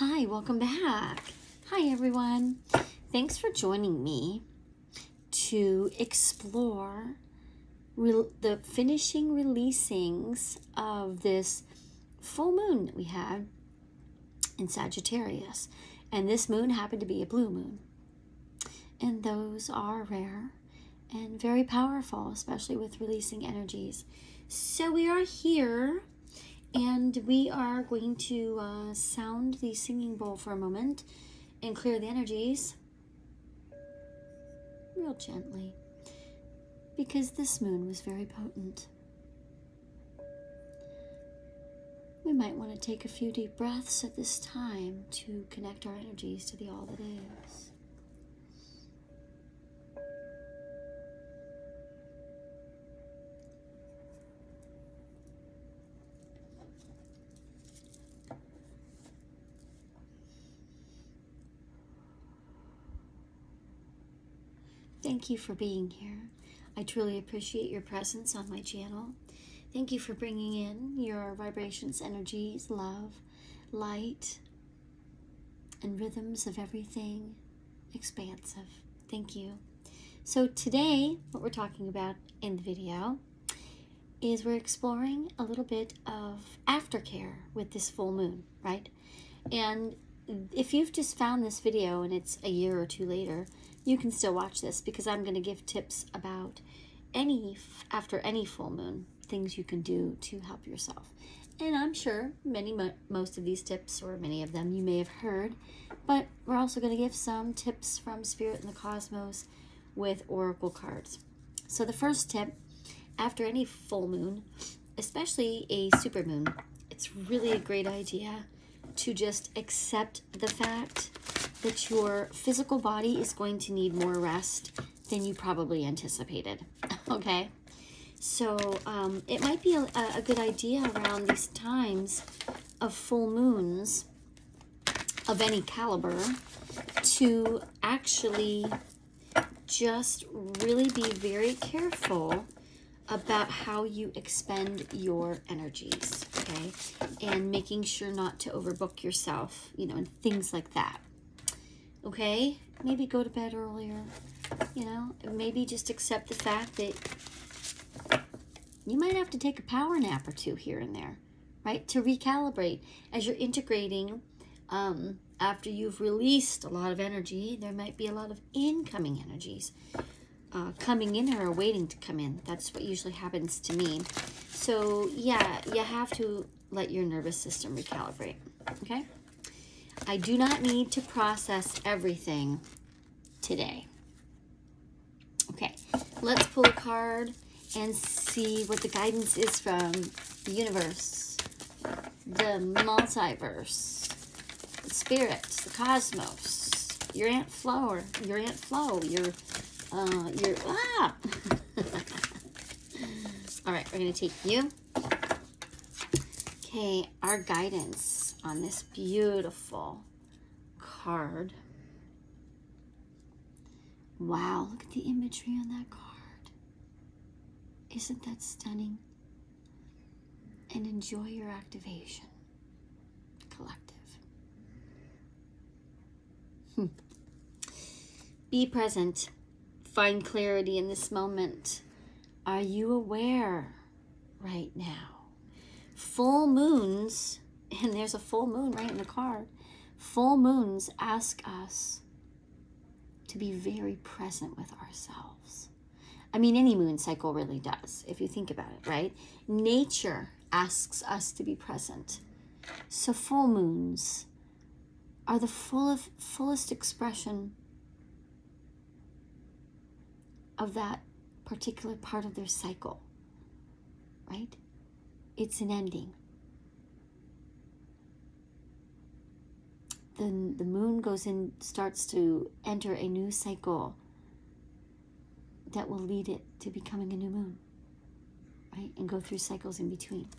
Hi, welcome back. Hi, everyone. Thanks for joining me to explore the finishing releasings of this full moon that we had in Sagittarius. And this moon happened to be a blue moon. And those are rare and very powerful, especially with releasing energies. So we are here. And we are going to sound the singing bowl for a moment and clear the energies real gently, because this moon was very potent. We might want to take a few deep breaths at this time to connect our energies to the all that is. Thank you for being here. I truly appreciate your presence on my channel. Thank you for bringing in your vibrations, energies, love, light, and rhythms of everything expansive. Thank you. So today, what we're talking about in the video is we're exploring a little bit of aftercare with this full moon, right? And if you've just found this video and it's a year or two later, you can still watch this, because I'm going to give tips about after any full moon, things you can do to help yourself. And I'm sure most of these tips, or many of them, you may have heard, but we're also going to give some tips from Spirit and the Cosmos with oracle cards. So the first tip, after any full moon, especially a super moon, it's really a great idea to just accept the fact that your physical body is going to need more rest than you probably anticipated, okay? So it might be a good idea around these times of full moons of any caliber to actually just really be very careful about how you expend your energies, okay? And making sure not to overbook yourself, and things like that. Okay, maybe go to bed earlier, maybe just accept the fact that you might have to take a power nap or two here and there, right? To recalibrate as you're integrating. After you've released a lot of energy, there might be a lot of incoming energies coming in or waiting to come in. That's what usually happens to me. So yeah, you have to let your nervous system recalibrate, okay? I do not need to process everything today. Okay, let's pull a card and see what the guidance is from the universe, the multiverse, the spirits, the cosmos, your Aunt Flo, your All right, we're going to take you. Okay, our guidance on this beautiful card. Wow, look at the imagery on that card. Isn't that stunning? And enjoy your activation, collective. Be present. Find clarity in this moment. Are you aware right now? Full moons, and there's a full moon right in the card. Full moons ask us to be very present with ourselves. I mean, any moon cycle really does, if you think about it, right? Nature asks us to be present. So full moons are the fullest expression of that particular part of their cycle, right? It's an ending. Then the moon starts to enter a new cycle that will lead it to becoming a new moon, right? And go through cycles in between.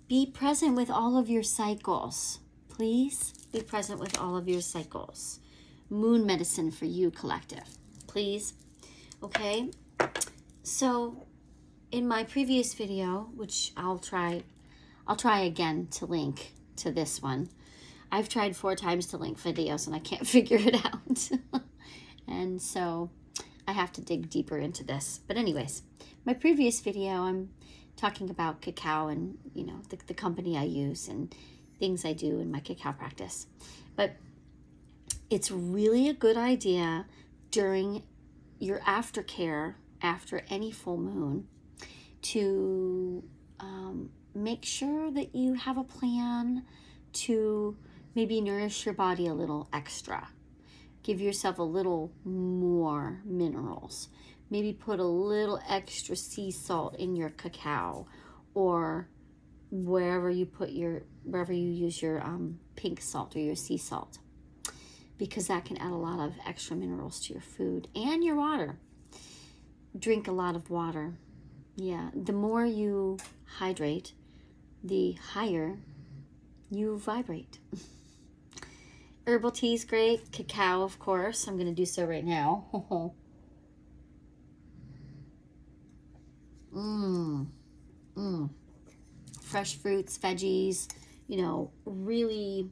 Be present with all of your cycles. Please be present with all of your cycles. Moon medicine for you, collective. Please. Okay? So in my previous video, which I'll try again to link to this one, I've tried 4 times to link videos and I can't figure it out. And so I have to dig deeper into this. But anyways, my previous video, I'm talking about cacao and, you know, the company I use and things I do in my cacao practice. But it's really a good idea during your aftercare after any full moon to make sure that you have a plan to maybe nourish your body a little extra. Give yourself a little more minerals. Maybe put a little extra sea salt in your cacao, or wherever you use your pink salt or your sea salt, because that can add a lot of extra minerals to your food and your water. Drink a lot of water. Yeah, the more you hydrate, the higher you vibrate. Herbal tea is great. Cacao, of course. I'm going to do so right now. Fresh fruits, veggies, you know, really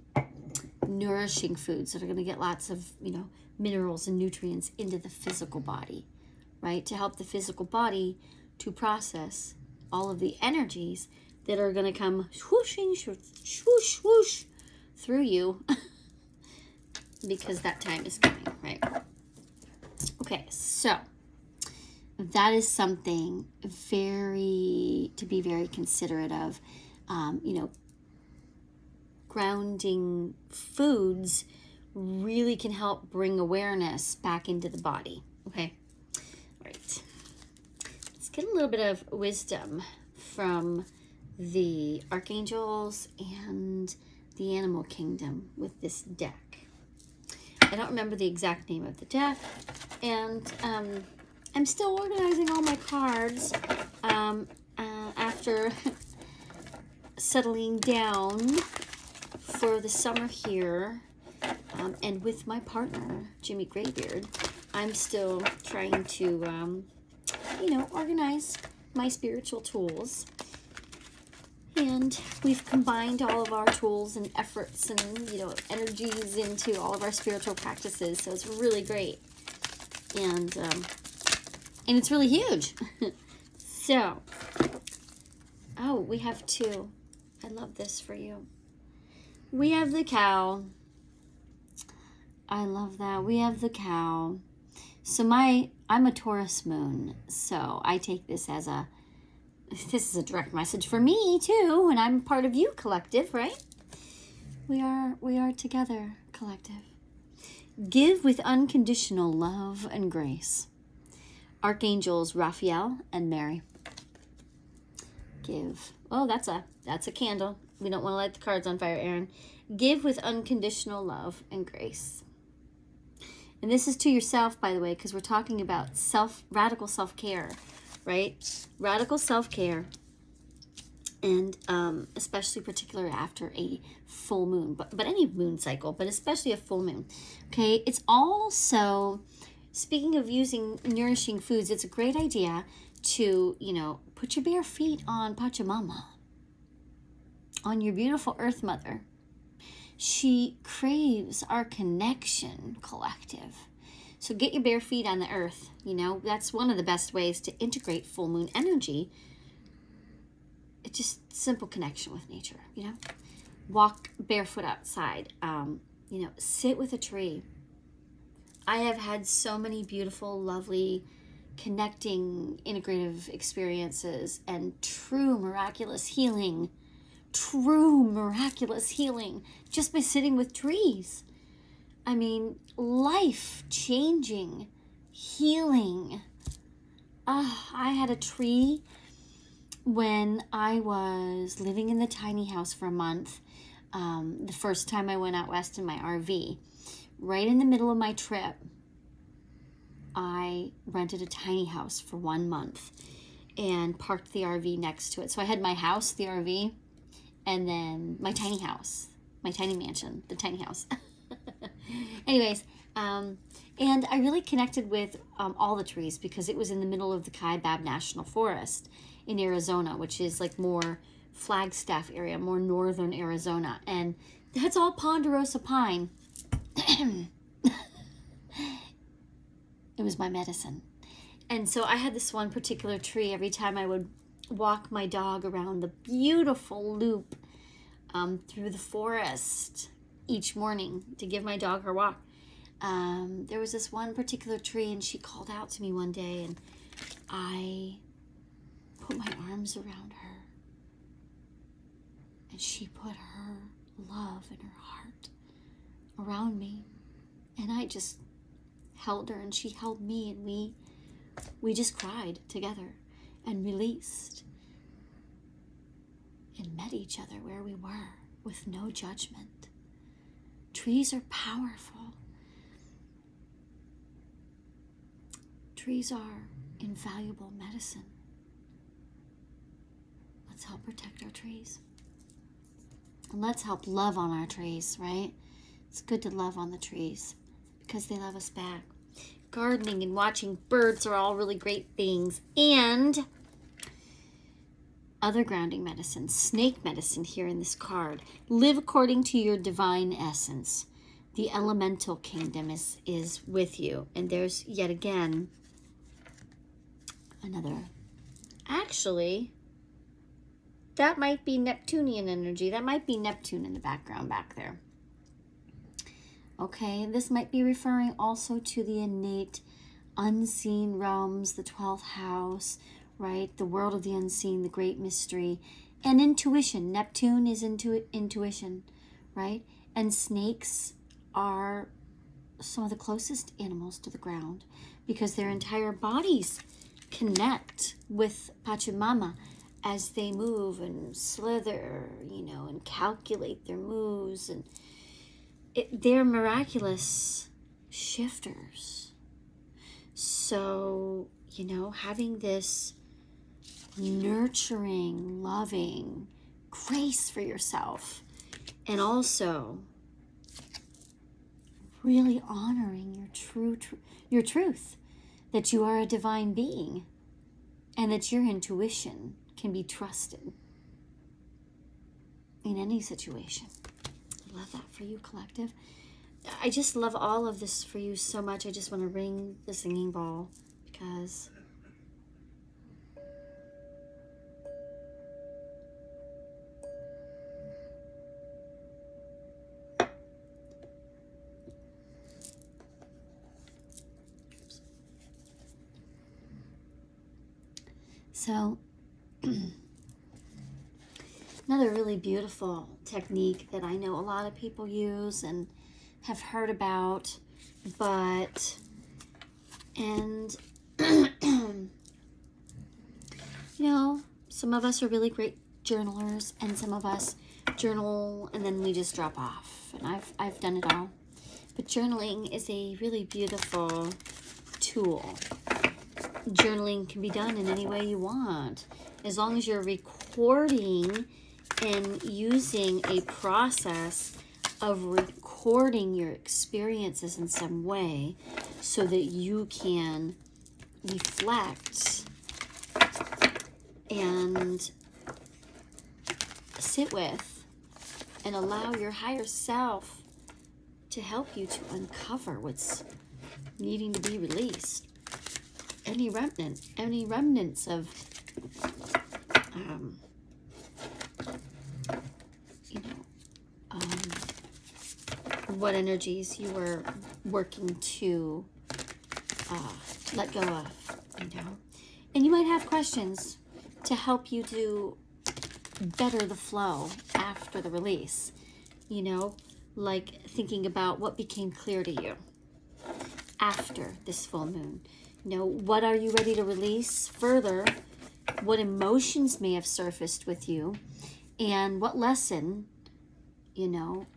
nourishing foods that are going to get lots of, you know, minerals and nutrients into the physical body, right? To help the physical body to process all of the energies that are going to come swooshing, swoosh, swoosh through you because that time is coming, right? Okay, so that is something to be very considerate of. You know, grounding foods really can help bring awareness back into the body. Okay, all right. Let's get a little bit of wisdom from the archangels and the animal kingdom with this deck. I don't remember the exact name of the deck, and I'm still organizing all my cards after settling down for the summer here, and with my partner, Jimmy Graybeard. I'm still trying to, you know, organize my spiritual tools. And we've combined all of our tools and efforts and, you know, energies into all of our spiritual practices. So it's really great. And it's really huge. So, oh, we have 2. I love this for you. We have the cow. I love that. We have the cow. So I'm a Taurus moon. So I take this as this is a direct message for me too, and I'm part of you collective, right? We are together collective. Give with unconditional love and grace. Archangels Raphael and Mary. Give. Oh, that's a candle. We don't want to light the cards on fire, Aaron. Give with unconditional love and grace. And this is to yourself, by the way, because we're talking about radical self-care, right? Radical self-care, and especially particular after a full moon, but any moon cycle, but especially a full moon. Okay, it's also, speaking of using nourishing foods, it's a great idea to, you know, put your bare feet on Pachamama, on your beautiful Earth Mother. She craves our connection, collective. So get your bare feet on the earth. You know, that's one of the best ways to integrate full moon energy. It's just simple connection with nature, you know. Walk barefoot outside. You know, sit with a tree. I have had so many beautiful, lovely, connecting, integrative experiences and true miraculous healing just by sitting with trees. I mean, life-changing healing. I had a tree when I was living in the tiny house for a month. The first time I went out west in my RV, right in the middle of my trip, I rented a tiny house for 1 month and parked the RV next to it. So I had my house, the RV, and then my tiny house, my tiny mansion, the tiny house. Anyways, and I really connected with all the trees because it was in the middle of the Kaibab National Forest in Arizona, which is like more Flagstaff area, more northern Arizona. And That's all ponderosa pine. It was my medicine. And so I had this one particular tree. Every time I would walk my dog around the beautiful loop through the forest each morning to give my dog her walk, there was this one particular tree, and she called out to me one day, and I put my arms around her, and she put her love and her heart around me, and I just held her, and she held me, and we just cried together and released and met each other where we were with no judgment. Trees are powerful. Trees are invaluable medicine. Let's help protect our trees. And let's help love on our trees, right? It's good to love on the trees because they love us back. Gardening and watching birds are all really great things. And other grounding medicine, snake medicine here in this card. Live according to your divine essence. The elemental kingdom is with you. And there's yet again another. Actually, that might be Neptunian energy. That might be Neptune in the background back there. Okay, this might be referring also to the innate unseen realms, the 12th house, right? The world of the unseen, the great mystery, and intuition. Neptune is intuition, right? And snakes are some of the closest animals to the ground because their entire bodies connect with Pachamama as they move and slither, and calculate their moves, and they're miraculous shifters. So, having this nurturing, loving grace for yourself, and also really honoring your truth, that you are a divine being and that your intuition can be trusted in any situation. I love that for you, collective. I just love all of this for you so much. I just want to ring the singing ball because so another really beautiful technique that I know a lot of people use and have heard about, some of us are really great journalers, and some of us journal and then we just drop off, and I've done it all. But journaling is a really beautiful tool. Journaling can be done in any way you want, as long as you're recording and using a process of recording your experiences in some way so that you can reflect and sit with and allow your higher self to help you to uncover what's needing to be released. Any remnants of what energies you were working to let go of, And you might have questions to help you to better the flow after the release, like thinking about what became clear to you after this full moon. What are you ready to release further? What emotions may have surfaced with you? And what lesson,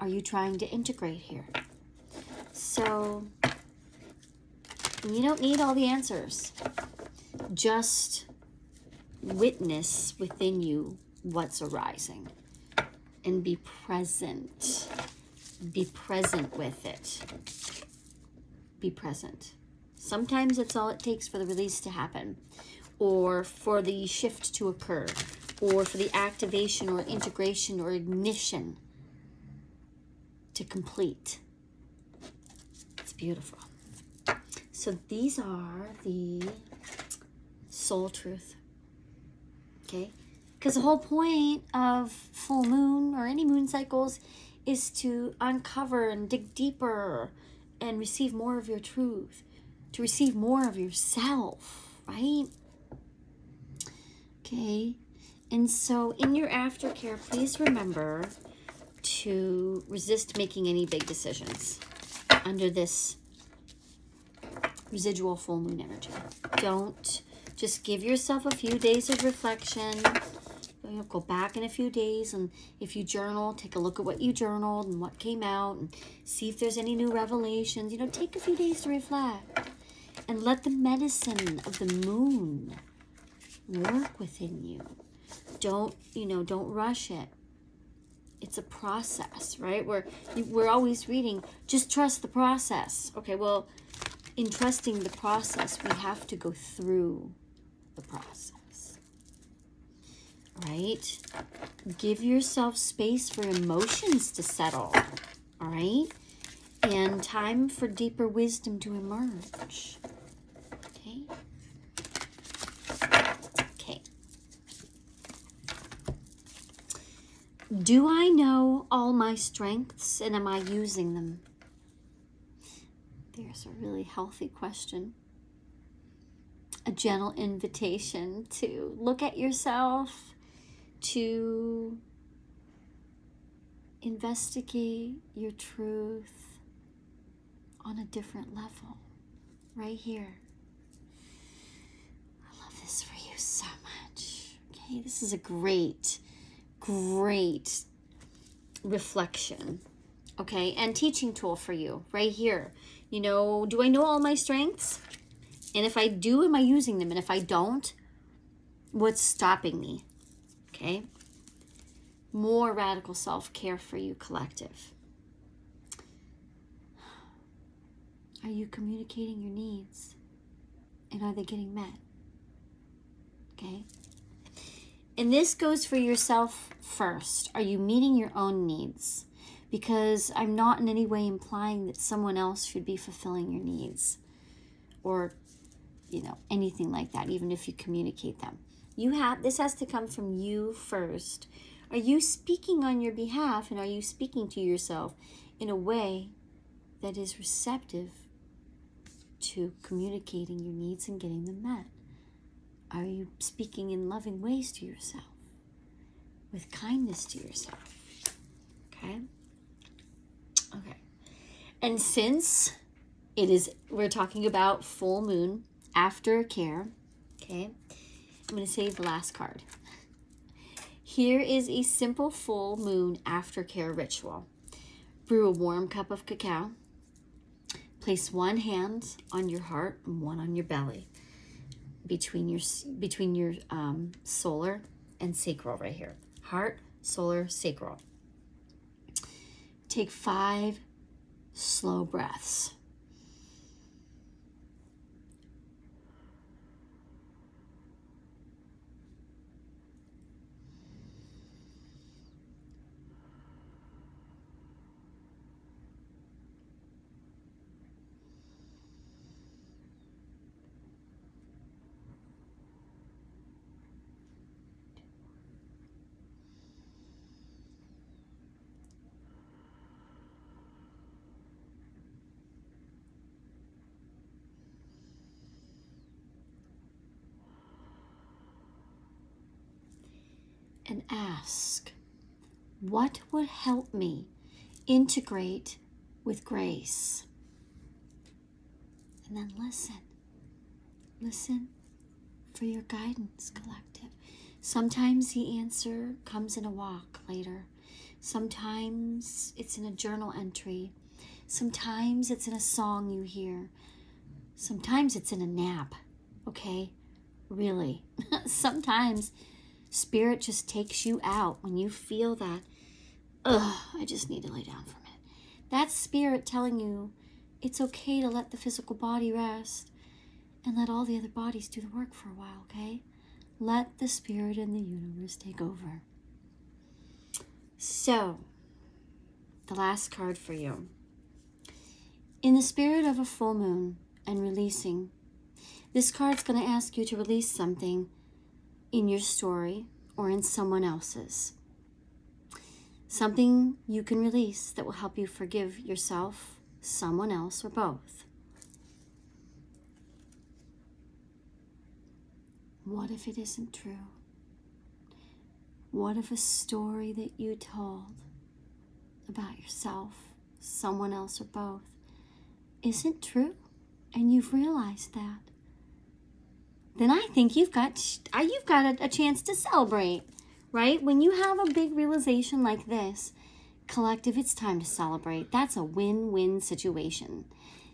are you trying to integrate here? So you don't need all the answers. Just witness within you what's arising and be present. Be present with it. Be present. Sometimes it's all it takes for the release to happen, or for the shift to occur, or for the activation or integration or ignition to complete. It's beautiful. So these are the soul truth. Okay? Because the whole point of full moon or any moon cycles is to uncover and dig deeper and receive more of your truth, to receive more of yourself, right? Okay? And so in your aftercare, please remember to resist making any big decisions under this residual full moon energy. Don't. Just give yourself a few days of reflection. Go back in a few days, and if you journal, take a look at what you journaled and what came out, and see if there's any new revelations. Take a few days to reflect, and let the medicine of the moon work within you. Don't rush it. It's a process, right? We're always reading, just trust the process. Okay, well, in trusting the process, we have to go through the process, right? Give yourself space for emotions to settle, all right? And time for deeper wisdom to emerge, okay? Okay. Do I know all my strengths, and am I using them? There's a really healthy question. A gentle invitation to look at yourself, to investigate your truth on a different level, right here. I love this for you so much. Okay, this is a great reflection, okay, and teaching tool for you right here. Do I know all my strengths? And if I do, am I using them? And if I don't, what's stopping me? Okay? More radical self-care for you, collective. Are you communicating your needs? And are they getting met? Okay? And this goes for yourself first. Are you meeting your own needs? Because I'm not in any way implying that someone else should be fulfilling your needs, or anything like that, even if you communicate them. This has to come from you first. Are you speaking on your behalf, and are you speaking to yourself in a way that is receptive to communicating your needs and getting them met? Are you speaking in loving ways to yourself, with kindness to yourself? Okay? Okay. And since we're talking about full moon aftercare, okay, I'm going to save the last card. Here is a simple full moon aftercare ritual. Brew a warm cup of cacao. Place one hand on your heart and one on your belly, between your solar and sacral right here. Heart, solar, sacral. Take 5 slow breaths. And ask, what would help me integrate with grace? And then listen. Listen for your guidance, collective. Sometimes the answer comes in a walk later. Sometimes it's in a journal entry. Sometimes it's in a song you hear. Sometimes it's in a nap, okay? Really. Sometimes Spirit just takes you out when you feel that, I just need to lay down for a minute. That's Spirit telling you it's okay to let the physical body rest and let all the other bodies do the work for a while, okay? Let the Spirit and the universe take over. So, the last card for you. In the spirit of a full moon and releasing, this card's going to ask you to release something in your story or in someone else's. Something you can release that will help you forgive yourself, someone else, or both. What if it isn't true? What if a story that you told about yourself, someone else, or both isn't true, and you've realized that? Then I think you've got a chance to celebrate, right? When you have a big realization like this, collective, it's time to celebrate. That's a win-win situation.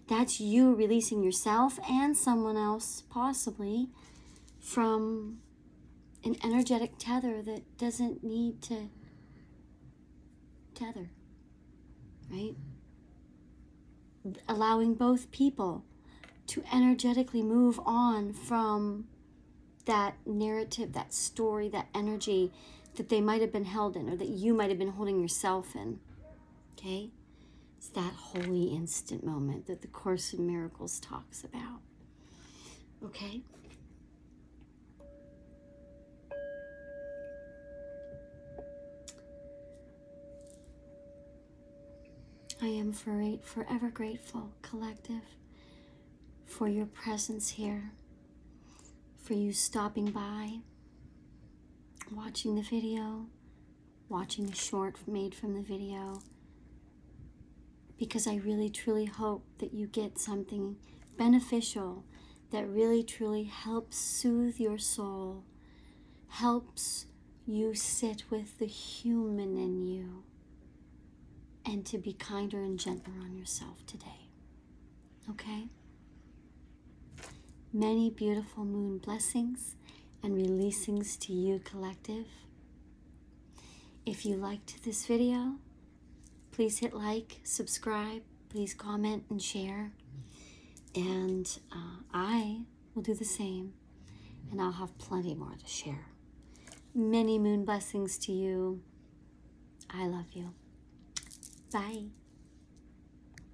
That's you releasing yourself and someone else, possibly, from an energetic tether that doesn't need to tether, right? Allowing both people to energetically move on from that narrative, that story, that energy that they might have been held in, or that you might have been holding yourself in, okay? It's that holy instant moment that the Course in Miracles talks about, okay? I am forever grateful, collective, for your presence here, for you stopping by, watching the video, watching the short made from the video, because I really truly hope that you get something beneficial that really truly helps soothe your soul, helps you sit with the human in you, and to be kinder and gentler on yourself today, okay? Many beautiful moon blessings and releasings to you, collective. If you liked this video, please hit like, subscribe, please comment and share. And I will do the same, and I'll have plenty more to share. Many moon blessings to you. I love you. Bye.